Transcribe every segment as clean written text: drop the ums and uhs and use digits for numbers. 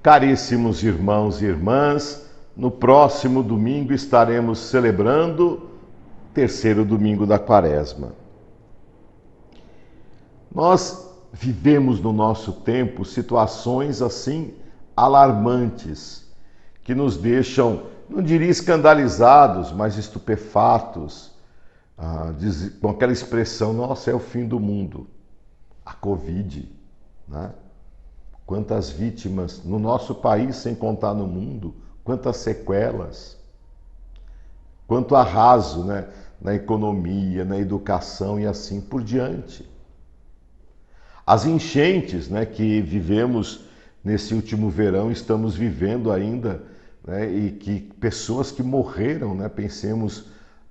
Caríssimos irmãos e irmãs, no próximo domingo estaremos celebrando o terceiro domingo da Quaresma. Nós vivemos no nosso tempo situações assim alarmantes, que nos deixam, não diria escandalizados, mas estupefatos, com aquela expressão, nossa, é o fim do mundo. A Covid, né? Quantas vítimas no nosso país, sem contar no mundo, quantas sequelas, quanto arraso, né? Na economia, na educação e assim por diante. As enchentes, né, que vivemos nesse último verão, estamos vivendo ainda, né, e que pessoas que morreram, né, pensemos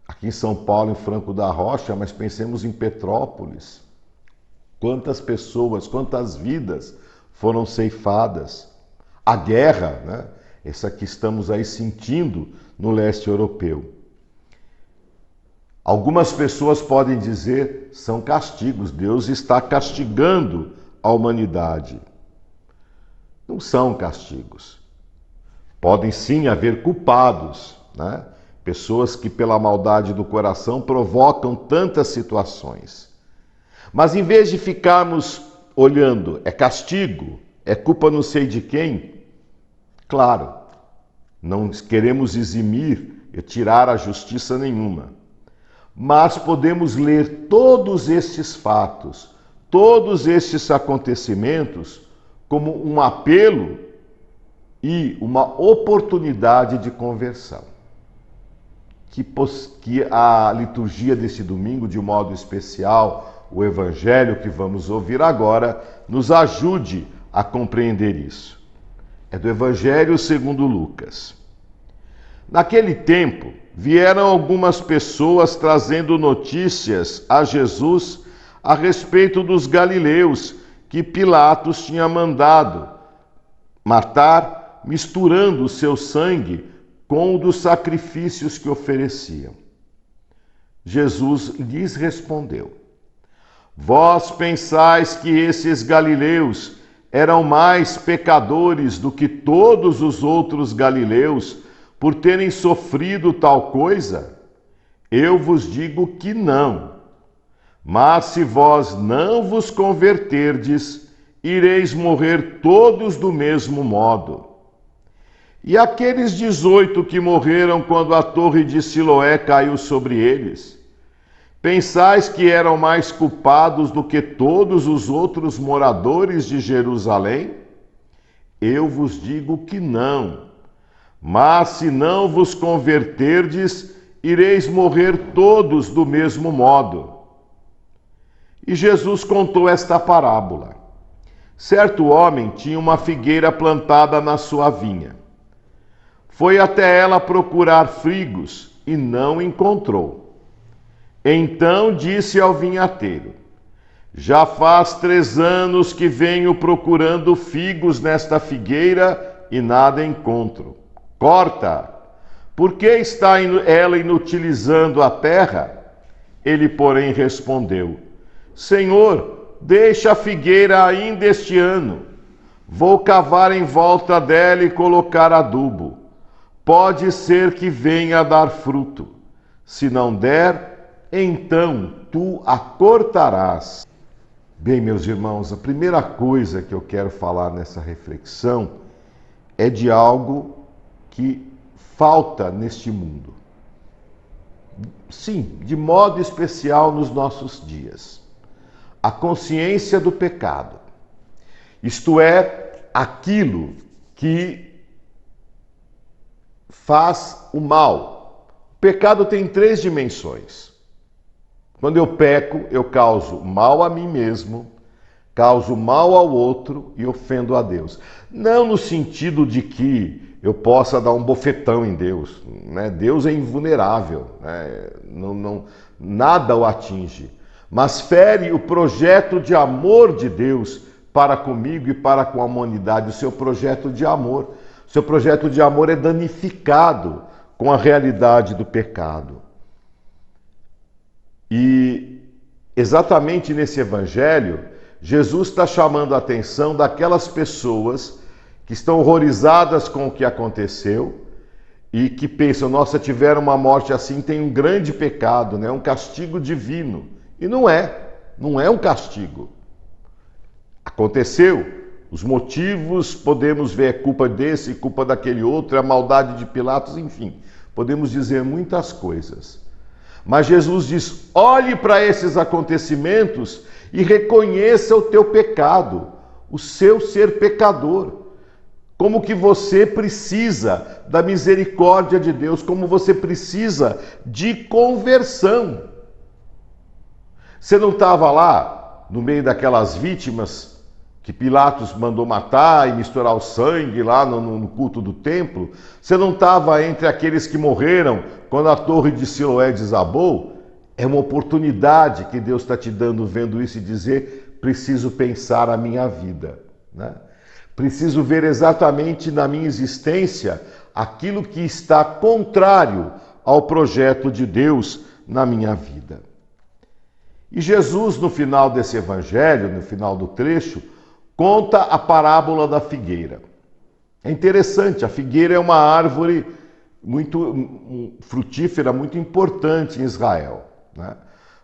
aqui em São Paulo, em Franco da Rocha, mas pensemos em Petrópolis. Quantas pessoas, quantas vidas foram ceifadas. A guerra, né, essa que estamos aí sentindo no leste europeu. Algumas pessoas podem dizer, são castigos, Deus está castigando a humanidade. Não são castigos. Podem sim haver culpados, né? Pessoas que pela maldade do coração provocam tantas situações. Mas em vez de ficarmos olhando, é castigo, é culpa não sei de quem, claro, não queremos eximir e tirar a justiça nenhuma. Mas podemos ler todos estes fatos, todos estes acontecimentos, como um apelo e uma oportunidade de conversão. Que a liturgia desse domingo, de um modo especial, o Evangelho que vamos ouvir agora, nos ajude a compreender isso. É do Evangelho segundo Lucas. Naquele tempo, vieram algumas pessoas trazendo notícias a Jesus a respeito dos galileus que Pilatos tinha mandado matar, misturando o seu sangue com o dos sacrifícios que ofereciam. Jesus lhes respondeu: Vós pensais que esses galileus eram mais pecadores do que todos os outros galileus por terem sofrido tal coisa? Eu vos digo que não. Mas se vós não vos converterdes, ireis morrer todos do mesmo modo. E aqueles 18 que morreram quando a torre de Siloé caiu sobre eles, pensais que eram mais culpados do que todos os outros moradores de Jerusalém? Eu vos digo que não. Mas se não vos converterdes, ireis morrer todos do mesmo modo. E Jesus contou esta parábola. Certo homem tinha uma figueira plantada na sua vinha. Foi até ela procurar figos e não encontrou. Então disse ao vinhateiro: Já faz 3 anos que venho procurando figos nesta figueira e nada encontro. Corta! Por que está ela inutilizando a terra? Ele, porém, respondeu: Senhor, deixa a figueira ainda este ano. Vou cavar em volta dela e colocar adubo. Pode ser que venha a dar fruto. Se não der, então tu a cortarás. Bem, meus irmãos, a primeira coisa que eu quero falar nessa reflexão é de algo que falta neste mundo. Sim, de modo especial nos nossos dias. A consciência do pecado. Isto é, aquilo que faz o mal. O pecado tem 3 dimensões. Quando eu peco, eu causo mal a mim mesmo, causo mal ao outro e ofendo a Deus. Não no sentido de que eu possa dar um bofetão em Deus, né? Deus é invulnerável, né? Nada o atinge, mas fere o projeto de amor de Deus para comigo e para com a humanidade, o seu projeto de amor. O seu projeto de amor é danificado com a realidade do pecado. E exatamente nesse evangelho, Jesus está chamando a atenção daquelas pessoas que estão horrorizadas com o que aconteceu e que pensam, nossa, tiveram uma morte assim, tem um grande pecado, né? Um castigo divino. E não é um castigo. Aconteceu. Os motivos, podemos ver, é culpa desse, culpa daquele outro, é a maldade de Pilatos, enfim. Podemos dizer muitas coisas. Mas Jesus diz, olhe para esses acontecimentos e reconheça o teu pecado, o seu ser pecador. Como que você precisa da misericórdia de Deus, como você precisa de conversão. Você não estava lá no meio daquelas vítimas que Pilatos mandou matar e misturar o sangue lá no culto do templo? Você não estava entre aqueles que morreram quando a torre de Siloé desabou? É uma oportunidade que Deus está te dando vendo isso e dizer, preciso pensar a minha vida, né? Preciso ver exatamente na minha existência aquilo que está contrário ao projeto de Deus na minha vida. E Jesus, no final desse evangelho, no final do trecho, conta a parábola da figueira. É interessante, a figueira é uma árvore muito frutífera, muito importante em Israel, né?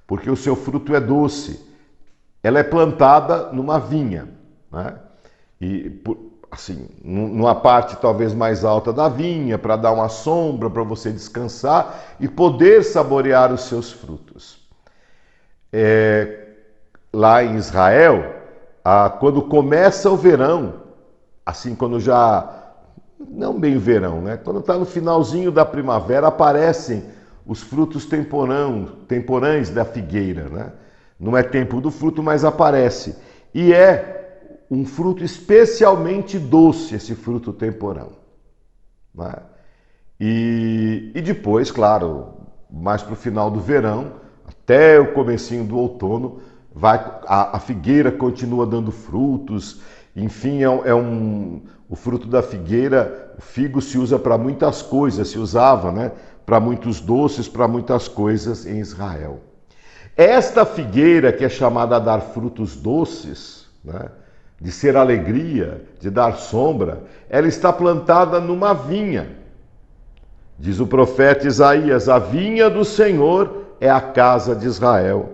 Porque o seu fruto é doce. Ela é plantada numa vinha, né? E assim, numa parte talvez mais alta da vinha, para dar uma sombra, para você descansar e poder saborear os seus frutos. Lá em Israel, quando começa o verão, assim, quando já, não bem verão, né? Quando está no finalzinho da primavera, aparecem os frutos temporães da figueira, né? Não é tempo do fruto, mas aparece. E é um fruto especialmente doce, esse fruto temporão, né? E depois, claro, mais para o final do verão, até o comecinho do outono, a figueira continua dando frutos. Enfim, o fruto da figueira, o figo se usa para muitas coisas, se usava, né? Para muitos doces, para muitas coisas em Israel. Esta figueira, que é chamada a dar frutos doces, né? De ser alegria, de dar sombra, ela está plantada numa vinha. Diz o profeta Isaías, a vinha do Senhor é a casa de Israel.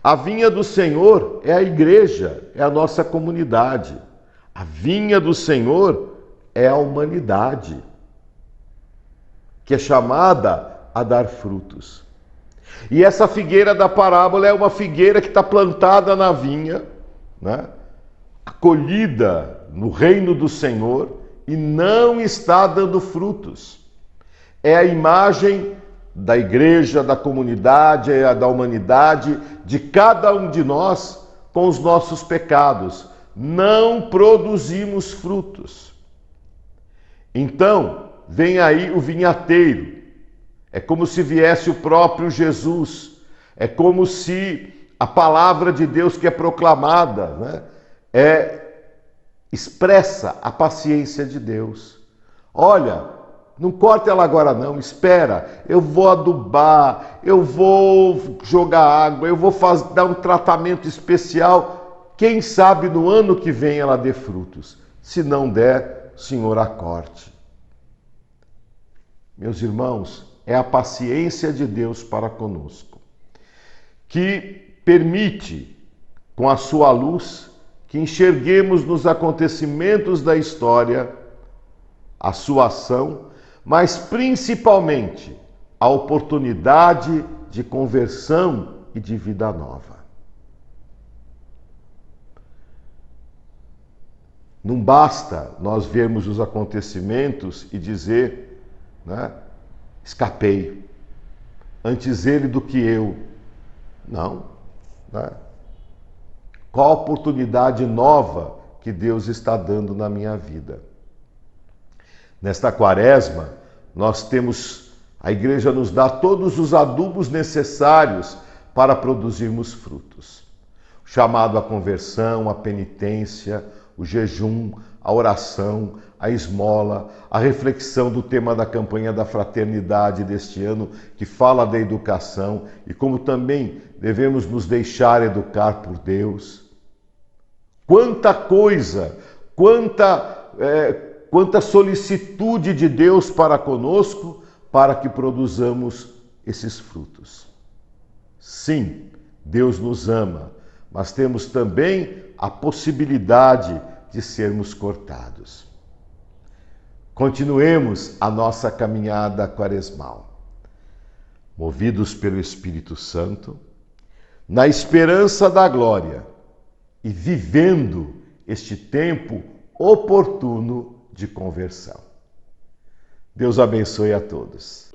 A vinha do Senhor é a igreja, é a nossa comunidade. A vinha do Senhor é a humanidade, que é chamada a dar frutos. E essa figueira da parábola é uma figueira que está plantada na vinha, né? Acolhida no reino do Senhor e não está dando frutos. É a imagem da igreja, da comunidade, da humanidade, de cada um de nós com os nossos pecados. Não produzimos frutos. Então, vem aí o vinhateiro. É como se viesse o próprio Jesus. É como se a palavra de Deus que é proclamada, né? Expressa a paciência de Deus. Olha, não corta ela agora não, espera, eu vou adubar, eu vou jogar água, eu vou dar um tratamento especial. Quem sabe no ano que vem ela dê frutos. Se não der, Senhor, a corte. Meus irmãos, é a paciência de Deus para conosco, que permite, com a sua luz, que enxerguemos nos acontecimentos da história a sua ação, mas principalmente a oportunidade de conversão e de vida nova. Não basta nós vermos os acontecimentos e dizer, né, escapei, antes ele do que eu. Não, né? Qual a oportunidade nova que Deus está dando na minha vida? Nesta quaresma, a igreja nos dá todos os adubos necessários para produzirmos frutos. O chamado à conversão, a penitência, o jejum, a oração, a esmola, a reflexão do tema da campanha da fraternidade deste ano, que fala da educação e como também devemos nos deixar educar por Deus. Quanta coisa, quanta quanta solicitude de Deus para conosco, para que produzamos esses frutos. Sim, Deus nos ama, mas temos também a possibilidade de sermos cortados. Continuemos a nossa caminhada quaresmal, movidos pelo Espírito Santo, na esperança da glória e vivendo este tempo oportuno de conversão. Deus abençoe a todos.